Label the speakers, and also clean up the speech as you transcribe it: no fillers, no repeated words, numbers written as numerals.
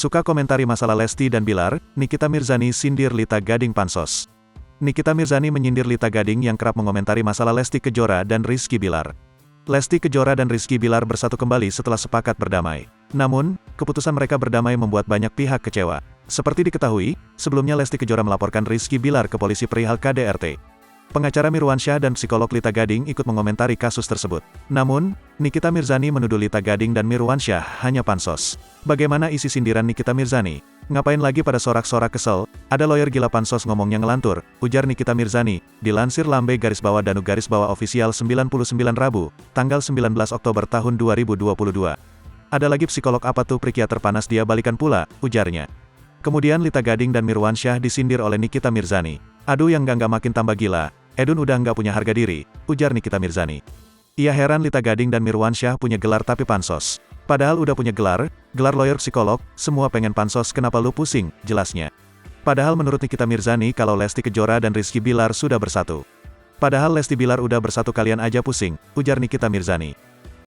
Speaker 1: Suka komentari masalah Lesti dan Bilar, Nikita Mirzani sindir Lita Gading pansos. Nikita Mirzani menyindir Lita Gading yang kerap mengomentari masalah Lesti Kejora dan Rizky Bilar. Lesti Kejora dan Rizky Bilar bersatu kembali setelah sepakat berdamai. Namun, keputusan mereka berdamai membuat banyak pihak kecewa. Seperti diketahui, sebelumnya Lesti Kejora melaporkan Rizky Bilar ke polisi perihal KDRT. Pengacara Mirwansyah dan psikolog Lita Gading ikut mengomentari kasus tersebut. Namun, Nikita Mirzani menuduh Lita Gading dan Mirwansyah hanya pansos. Bagaimana isi sindiran Nikita Mirzani? Ngapain lagi pada sorak-sorak kesel? Ada lawyer gila pansos ngomongnya ngelantur, ujar Nikita Mirzani, dilansir lambe_danu_official 99 Rabu, tanggal 19 Oktober tahun 2022. Ada lagi psikolog apa tuh pria terpanas dia balikan pula, ujarnya. Kemudian Lita Gading dan Mirwansyah disindir oleh Nikita Mirzani. Aduh yang gak makin tambah gila. Edun udah nggak punya harga diri, ujar Nikita Mirzani. Ia heran Lita Gading dan Mirwansyah punya gelar tapi pansos. Padahal udah punya gelar lawyer psikolog, semua pengen pansos kenapa lu pusing, jelasnya. Padahal menurut Nikita Mirzani kalau Lesti Kejora dan Rizky Bilar sudah bersatu. Padahal Lesti Bilar udah bersatu kalian aja pusing, ujar Nikita Mirzani.